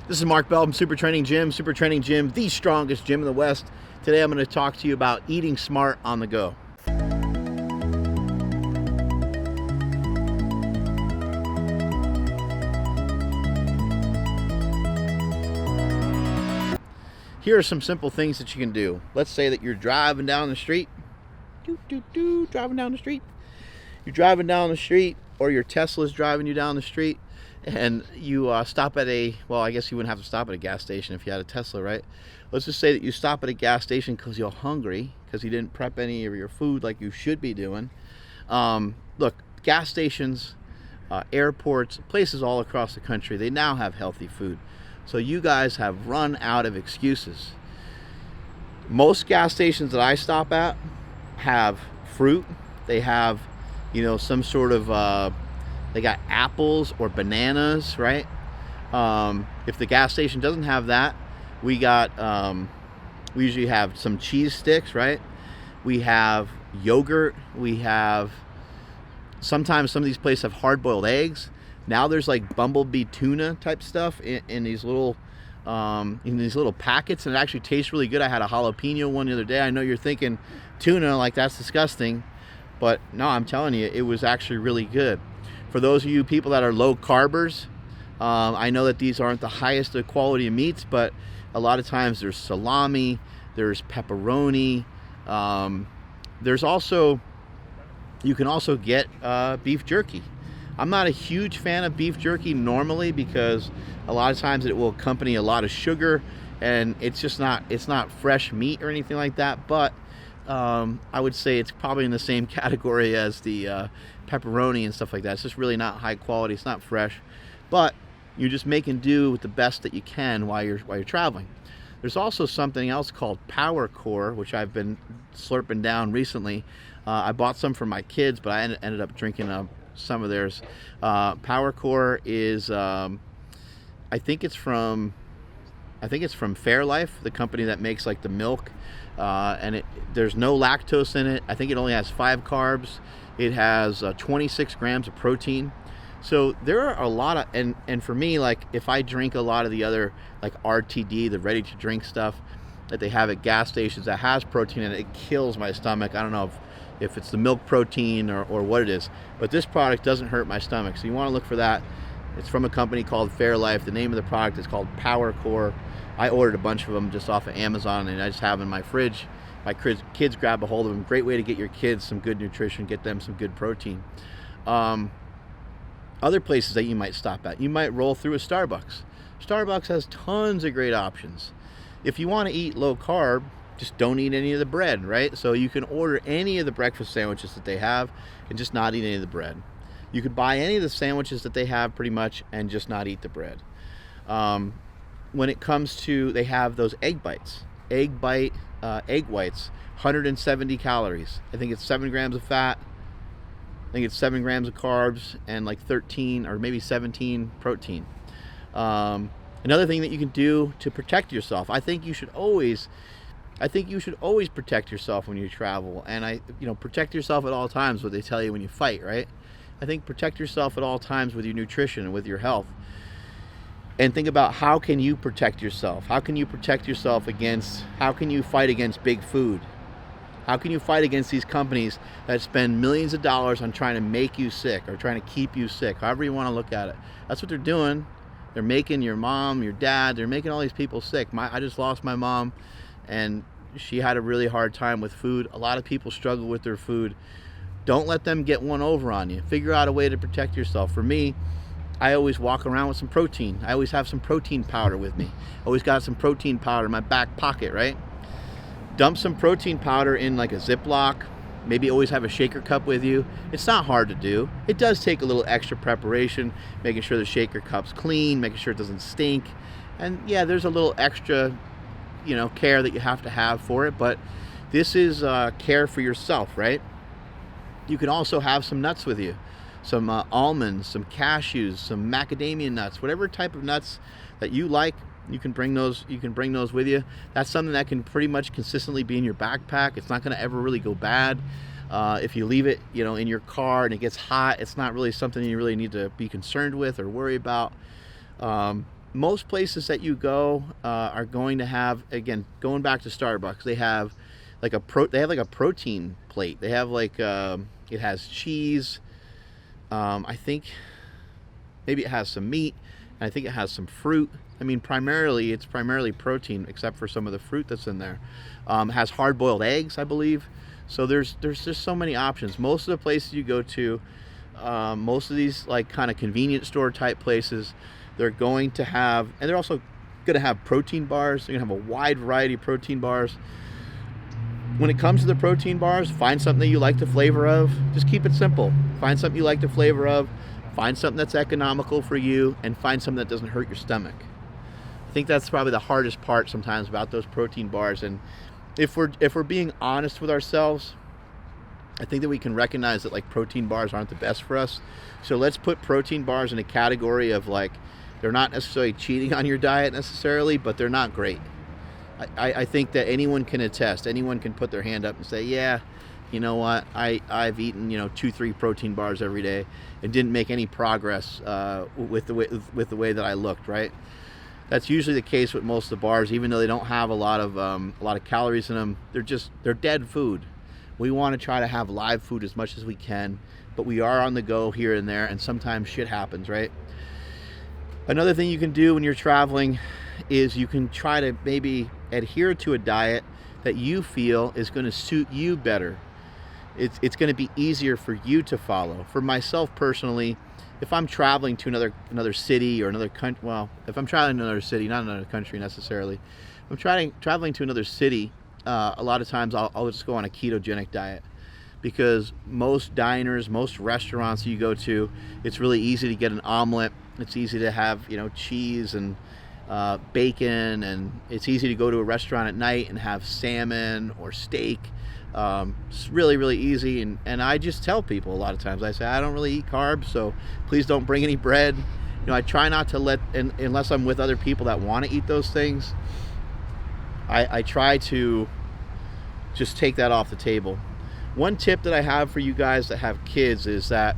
This is Mark Bell from SuperTraining Gym. SuperTraining Gym, the strongest gym in the West. Today I'm going to talk to you about eating smart on the go. Here are some simple things that you can do. Let's say that you're driving down the street. Driving down the street. You're driving down the street, or your Tesla's driving you down the street, and you stop at well, I guess you wouldn't have to stop at a gas station if you had a Tesla, right? Let's just say that you stop at a gas station because you're hungry, because you didn't prep any of your food like you should be doing. Look, gas stations, airports, places all across the country, they now have healthy food. So you guys have run out of excuses. Most gas stations that I stop at have fruit. They have, some sort of, they got apples or bananas, right? If the gas station doesn't have that, we usually have some cheese sticks, right? We have yogurt. We have, sometimes some of these places have hard-boiled eggs. Now there's like bumblebee tuna type stuff in these little packets, and it actually tastes really good. I had a jalapeno one the other day. I know you're thinking tuna, like that's disgusting, but no, I'm telling you, it was actually really good. For those of you people that are low carbers, I know that these aren't the highest of quality of meats, but a lot of times there's salami, there's pepperoni, there's also, you can also get beef jerky. I'm not a huge fan of beef jerky normally because a lot of times it will accompany a lot of sugar, and it's not fresh meat or anything like that. But I would say it's probably in the same category as the pepperoni and stuff like that. It's just really not high quality. It's not fresh, but you're just making do with the best that you can while you're traveling. There's also something else called Powercore, which I've been slurping down recently. I bought some for my kids, but I ended up drinking some of theirs. Powercore is, I think it's from Fairlife, the company that makes like the milk, and there's no lactose in it. I think it only has 5 carbs. It has 26 grams of protein. So there are a lot of, and for me, like if I drink a lot of the other like RTD, the ready to drink stuff that they have at gas stations that has protein in it, it kills my stomach. I don't know if it's the milk protein or what it is, but this product doesn't hurt my stomach. So you want to look for that. It's from a company called Fairlife. The name of the product is called Powercore. I ordered a bunch of them just off of Amazon, and I just have them in my fridge. My kids grab a hold of them. Great way to get your kids some good nutrition, get them some good protein. Other places that you might stop at, you might roll through a Starbucks. Starbucks has tons of great options. If you want to eat low carb, just don't eat any of the bread, right? So you can order any of the breakfast sandwiches that they have and just not eat any of the bread. You could buy any of the sandwiches that they have pretty much and just not eat the bread. When it comes to, they have those egg bites. Egg whites, 170 calories. I think it's 7 grams of fat. I think it's 7 grams of carbs and like 13 or maybe 17 protein. Another thing that you can do to protect yourself, I think you should always protect yourself when you travel, and protect yourself at all times, what they tell you when you fight, right? I think protect yourself at all times with your nutrition and with your health. And think about, how can you protect yourself? How can you protect yourself how can you fight against big food? How can you fight against these companies that spend millions of dollars on trying to make you sick or trying to keep you sick, however you want to look at it? That's what they're doing. They're making your mom, your dad, they're making all these people sick. I just lost my mom, and she had a really hard time with food. A lot of people struggle with their food. Don't let them get one over on you. Figure out a way to protect yourself. For me, I always walk around with some protein. I always have some protein powder with me. Always got some protein powder in my back pocket, right? Dump some protein powder in like a Ziploc. Maybe always have a shaker cup with you. It's not hard to do. It does take a little extra preparation, making sure the shaker cup's clean, making sure it doesn't stink. And yeah, there's a little extra, care that you have to have for it, but this is care for yourself, right? You can also have some nuts with you. Some almonds, some cashews, some macadamia nuts, whatever type of nuts that you like. You can bring those with you. That's something that can pretty much consistently be in your backpack. It's not going to ever really go bad. If you leave it, in your car and it gets hot, it's not really something you really need to be concerned with or worry about. most places that you go are going to have, again, going back to Starbucks, they have like a protein plate. They have like it has cheese. I think maybe it has some meat, and I think it has some fruit. I mean, it's primarily protein, except for some of the fruit that's in there. It has hard-boiled eggs, I believe. So there's just so many options. Most of the places you go to, most of these like kind of convenience store type places, they're going to have, and they're also going to have protein bars. They're going to have a wide variety of protein bars. When it comes to the protein bars, find something that you like the flavor of. Just keep it simple. Find something you like the flavor of. Find something that's economical for you, and find something that doesn't hurt your stomach. I think that's probably the hardest part sometimes about those protein bars. And if we're being honest with ourselves, I think that we can recognize that like protein bars aren't the best for us. So let's put protein bars in a category of like, they're not necessarily cheating on your diet necessarily, but they're not great. I think that anyone can attest. Anyone can put their hand up and say, yeah, you know what, I've eaten 2-3 protein bars every day and didn't make any progress with the way that I looked, right? That's usually the case with most of the bars, even though they don't have a lot of calories in them. They're dead food. We want to try to have live food as much as we can, but we are on the go here and there, and sometimes shit happens, right? Another thing you can do when you're traveling is you can try to maybe adhere to a diet that you feel is going to suit you better. It's going to be easier for you to follow. For myself personally, if I'm traveling to another city or another country, well, if I'm traveling to another city, not another country necessarily, if I'm traveling to another city, a lot of times I'll just go on a ketogenic diet, because most diners, most restaurants you go to, it's really easy to get an omelet. It's easy to have cheese and bacon, and it's easy to go to a restaurant at night and have salmon or steak. It's really, really easy, and I just tell people a lot of times, I say, I don't really eat carbs, so please don't bring any bread. I try not to unless I'm with other people that want to eat those things, I try to just take that off the table. One tip that I have for you guys that have kids is that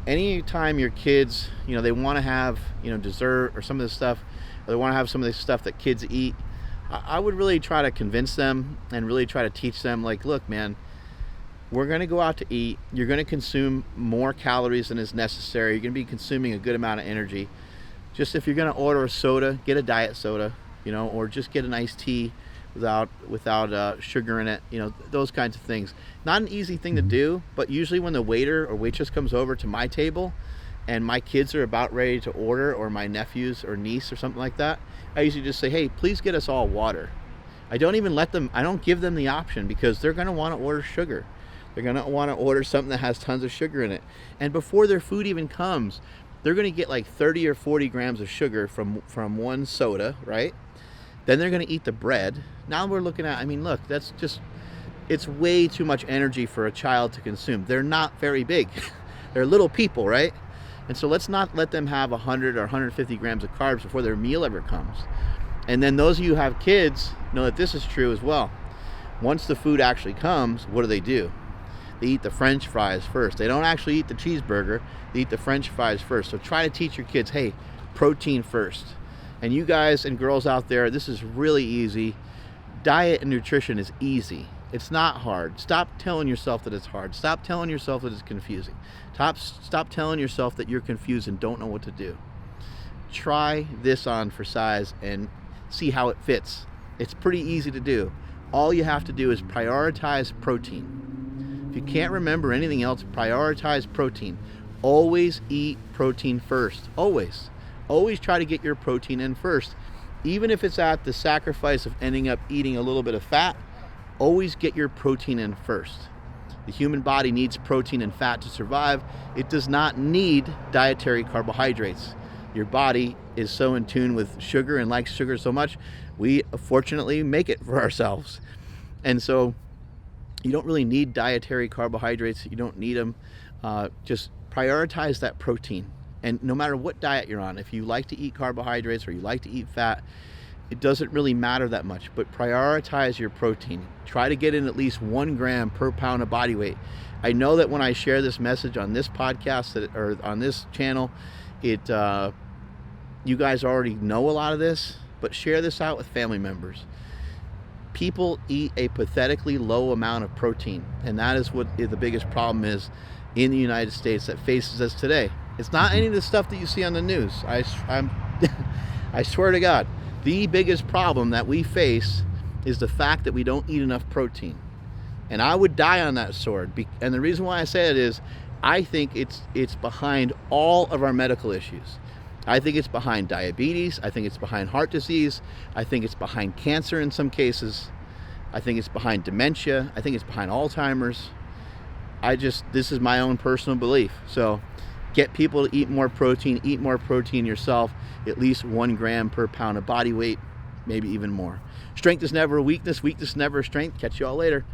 anytime your kids, they want to have, dessert or some of this stuff, or they want to have some of the stuff that kids eat, I would really try to convince them and really try to teach them, like, look, man, we're going to go out to eat. You're going to consume more calories than is necessary. You're going to be consuming a good amount of energy. Just if you're going to order a soda, get a diet soda, or just get an iced tea without sugar in it, those kinds of things. Not an easy thing to do, but usually when the waiter or waitress comes over to my table and my kids are about ready to order, or my nephews or niece or something like that, I usually just say, hey, please get us all water. I don't give them the option, because they're going to want to order sugar. They're going to want to order something that has tons of sugar in it. And before their food even comes, they're going to get like 30 or 40 grams of sugar from one soda, right? Then they're going to eat the bread. Now we're looking at, look, it's way too much energy for a child to consume. They're not very big. They're little people, right? And so let's not let them have 100 or 150 grams of carbs before their meal ever comes. And then those of you who have kids know that this is true as well. Once the food actually comes, what do? They eat the French fries first. They don't actually eat the cheeseburger. They eat the French fries first. So try to teach your kids, hey, protein first. And you guys and girls out there, this is really easy. Diet and nutrition is easy. It's not hard. Stop telling yourself that it's hard. Stop telling yourself that it's confusing. Stop telling yourself that you're confused and don't know what to do. Try this on for size and see how it fits. It's pretty easy to do. All you have to do is prioritize protein. If you can't remember anything else, prioritize protein. Always eat protein first. Always. Always try to get your protein in first. Even if it's at the sacrifice of ending up eating a little bit of fat, always get your protein in first. The human body needs protein and fat to survive. It does not need dietary carbohydrates. Your body is so in tune with sugar and likes sugar so much, we fortunately make it for ourselves. And so you don't really need dietary carbohydrates. You don't need them. Just prioritize that protein. And no matter what diet you're on, if you like to eat carbohydrates or you like to eat fat, it doesn't really matter that much, but prioritize your protein. Try to get in at least 1 gram per pound of body weight. I know that when I share this message on this podcast or on this channel, it you guys already know a lot of this, but share this out with family members. People eat a pathetically low amount of protein, and that is what the biggest problem is in the United States that faces us today. It's not any of the stuff that you see on the news. I swear to God, the biggest problem that we face is the fact that we don't eat enough protein. And I would die on that sword. And the reason why I say it is, I think it's behind all of our medical issues. I think it's behind diabetes. I think it's behind heart disease. I think it's behind cancer in some cases. I think it's behind dementia. I think it's behind Alzheimer's. This is my own personal belief. So get people to eat more protein yourself, at least 1 gram per pound of body weight, maybe even more. Strength is never a weakness, weakness is never a strength. Catch you all later.